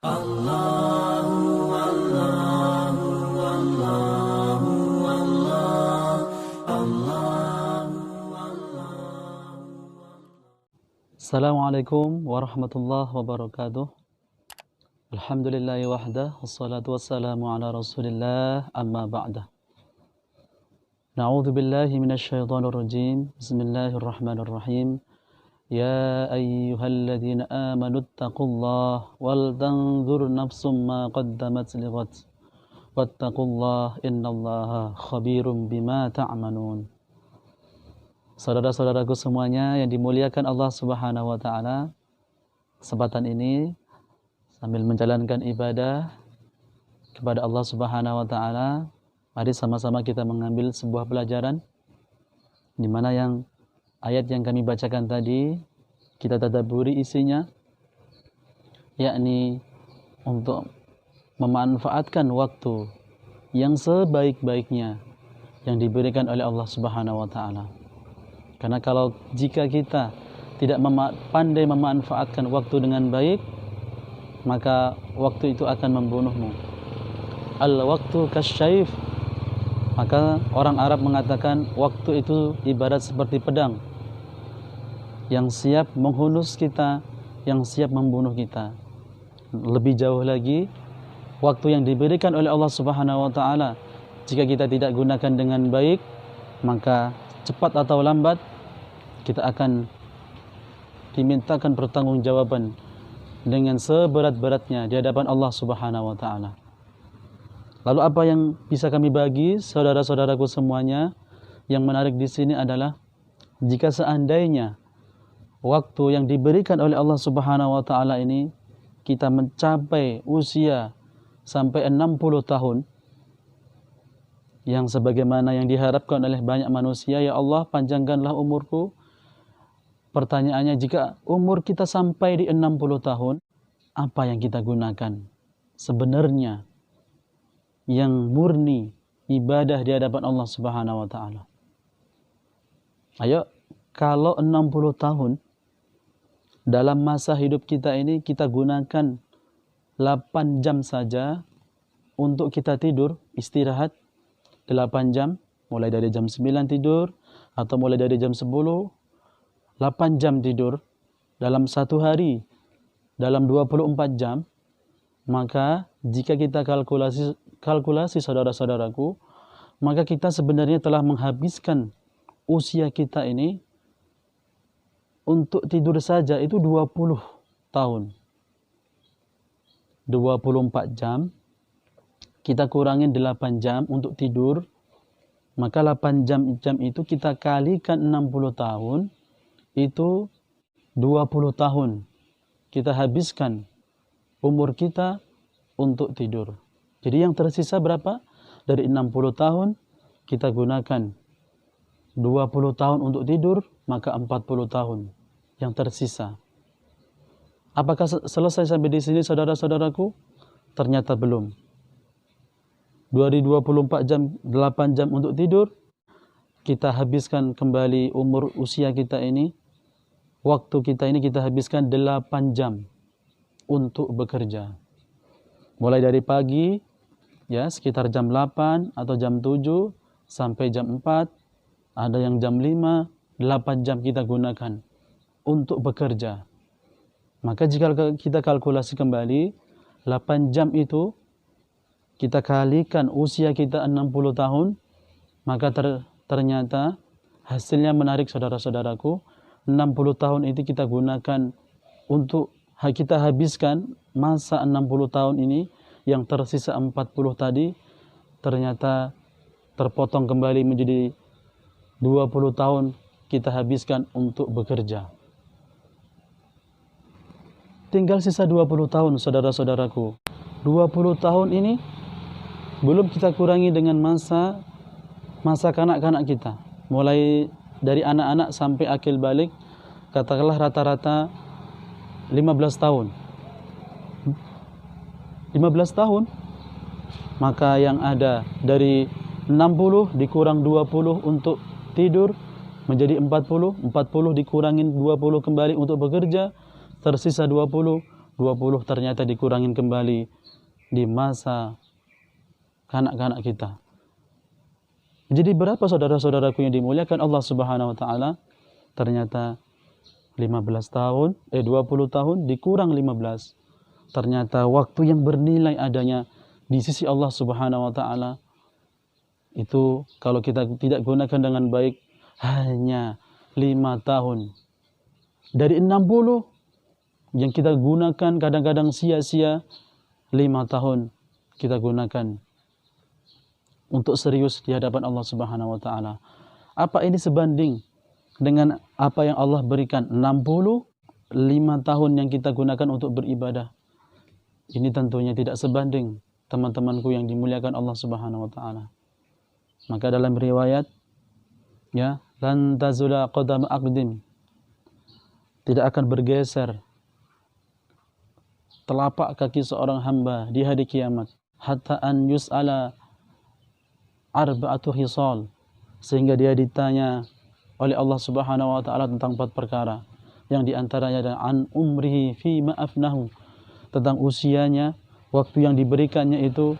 Assalamualaikum warahmatullahi wabarakatuh. Alhamdulillahi wahdah, wassalatu wassalamu ala rasulillah, amma ba'dah. Na'udhu billahi minasyaitanir rajim. Bismillahirrahmanirrahim. Ya ayyuhalladzina amanu taqullaha wal tanzur nafsum ma qaddamat lighad. Wattaqullaha innallaha khabirum bima ta'malun. Saudara-saudaraku semuanya yang dimuliakan Allah Subhanahu wa taala, kesempatan ini sambil menjalankan ibadah kepada Allah Subhanahu wa taala, mari sama-sama kita mengambil sebuah pelajaran di mana yang ayat yang kami bacakan tadi kita tadabburi isinya, yakni untuk memanfaatkan waktu yang sebaik-baiknya yang diberikan oleh Allah Subhanahu wa taala. Karena jika kita tidak pandai memanfaatkan waktu dengan baik, maka waktu itu akan membunuhmu. Al-waktu kasyayf. Maka orang Arab mengatakan waktu itu ibarat seperti pedang yang siap menghunus kita, yang siap membunuh kita. Lebih jauh lagi, waktu yang diberikan oleh Allah Subhanahu wa taala, jika kita tidak gunakan dengan baik, maka cepat atau lambat kita akan dimintakan pertanggungjawaban dengan seberat-beratnya di hadapan Allah Subhanahu wa taala. Lalu apa yang bisa kami bagi saudara-saudaraku semuanya? Yang menarik di sini adalah jika seandainya waktu yang diberikan oleh Allah Subhanahu wa taala ini kita mencapai usia sampai 60 tahun, yang sebagaimana yang diharapkan oleh banyak manusia, ya Allah panjangkanlah umurku. Pertanyaannya, jika umur kita sampai di 60 tahun, apa yang kita gunakan sebenarnya yang murni ibadah di hadapan Allah Subhanahu wa taala? Ayo, kalau 60 tahun dalam masa hidup kita ini kita gunakan 8 jam saja untuk kita tidur, istirahat 8 jam, mulai dari jam 9 tidur atau mulai dari jam 10, 8 jam tidur dalam satu hari, dalam 24 jam, maka jika kita kalkulasi saudara-saudaraku, maka kita sebenarnya telah menghabiskan usia kita ini untuk tidur saja itu 20 tahun. 24 jam, kita kurangin 8 jam untuk tidur, maka 8 jam itu kita kalikan 60 tahun, itu 20 tahun kita habiskan umur kita untuk tidur. Jadi yang tersisa berapa? Dari 60 tahun kita gunakan 20 tahun untuk tidur, maka 40 tahun yang tersisa. Apakah selesai sampai di sini saudara-saudaraku? Ternyata belum. 2024 jam, 8 jam untuk tidur, kita habiskan kembali umur usia kita ini, waktu kita ini kita habiskan 8 jam untuk bekerja. Mulai dari pagi, ya sekitar jam 8 atau jam 7 sampai jam 4, ada yang jam 5, 8 jam kita gunakan untuk bekerja. Maka jika kita kalkulasi kembali, 8 jam itu kita kalikan usia kita 60 tahun, maka ternyata hasilnya menarik saudara-saudaraku. 60 tahun itu kita gunakan untuk kita habiskan masa 60 tahun ini, yang tersisa 40 tadi ternyata terpotong kembali menjadi 20 tahun kita habiskan untuk bekerja. Tinggal sisa 20 tahun saudara-saudaraku. 20 tahun ini belum kita kurangi dengan masa kanak-kanak kita. Mulai dari anak-anak sampai akil balik, katakanlah rata-rata 15 tahun. 15 tahun, maka yang ada dari 60 dikurang 20 untuk tidur menjadi 40 dikurangin 20 kembali untuk bekerja, tersisa 20, 20 ternyata dikurangin kembali di masa kanak-kanak kita. Jadi berapa saudara-saudaraku yang dimuliakan Allah Subhanahu wa taala? Ternyata 20 tahun dikurang 15. Ternyata waktu yang bernilai adanya di sisi Allah Subhanahu wa taala itu kalau kita tidak gunakan dengan baik hanya 5 tahun. Dari 60 yang kita gunakan kadang-kadang sia-sia, 5 tahun kita gunakan untuk serius di hadapan Allah Subhanahu wa taala. Apa ini sebanding dengan apa yang Allah berikan? 65 tahun yang kita gunakan untuk beribadah. Ini tentunya tidak sebanding, teman-temanku yang dimuliakan Allah Subhanahu wa taala. Maka dalam riwayat ya, lan tazula qadam aqdim, tidak akan bergeser telapak kaki seorang hamba di hari kiamat hatta an yus'ala arba'atu hisal, sehingga dia ditanya oleh Allah Subhanahu wa taala tentang 4 perkara, yang diantaranya adalah an umrihi fi ma afnahu, tentang usianya, waktu yang diberikannya itu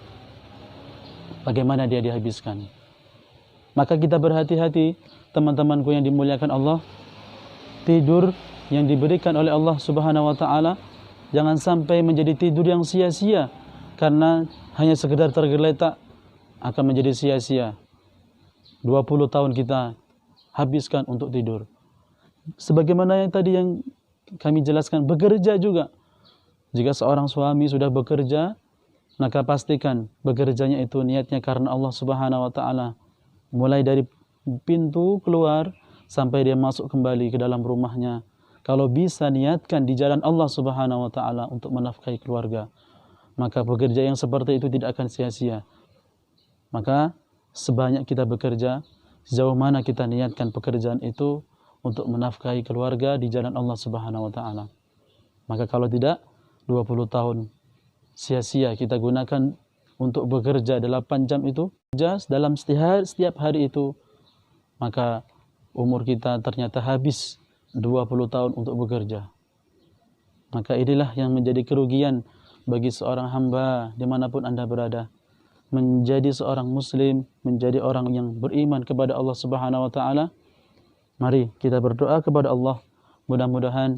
bagaimana dia dihabiskan. Maka kita berhati-hati, teman-temanku yang dimuliakan Allah, tidur yang diberikan oleh Allah Subhanahu wa taala jangan sampai menjadi tidur yang sia-sia karena hanya sekedar tergeletak, akan menjadi sia-sia. 20 tahun kita habiskan untuk tidur. Sebagaimana yang tadi yang kami jelaskan, bekerja juga. Jika seorang suami sudah bekerja, maka pastikan bekerjanya itu niatnya karena Allah Subhanahu wa taala. Mulai dari pintu keluar sampai dia masuk kembali ke dalam rumahnya. Kalau bisa niatkan di jalan Allah Subhanahu wa taala untuk menafkahi keluarga, maka bekerja yang seperti itu tidak akan sia-sia. Maka sebanyak kita bekerja, sejauh mana kita niatkan pekerjaan itu untuk menafkahi keluarga di jalan Allah Subhanahu wa taala. Maka kalau tidak, 20 tahun sia-sia kita gunakan untuk bekerja 8 jam itu, dalam setiap hari itu, maka umur kita ternyata habis 20 tahun untuk bekerja. Maka inilah yang menjadi kerugian bagi seorang hamba dimanapun Anda berada. Menjadi seorang muslim, menjadi orang yang beriman kepada Allah Subhanahu wa taala. Mari kita berdoa kepada Allah, mudah-mudahan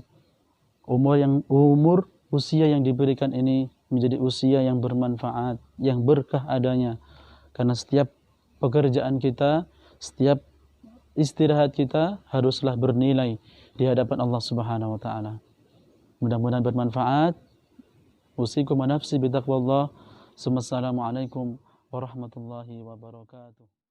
usia yang diberikan ini menjadi usia yang bermanfaat, yang berkah adanya. Karena setiap pekerjaan kita, setiap istirahat kita haruslah bernilai di hadapan Allah Subhanahu wa taala. Mudah-mudahan bermanfaat. Usikum wa nafsi bitaqwallah. Assalamualaikum warahmatullahi wabarakatuh.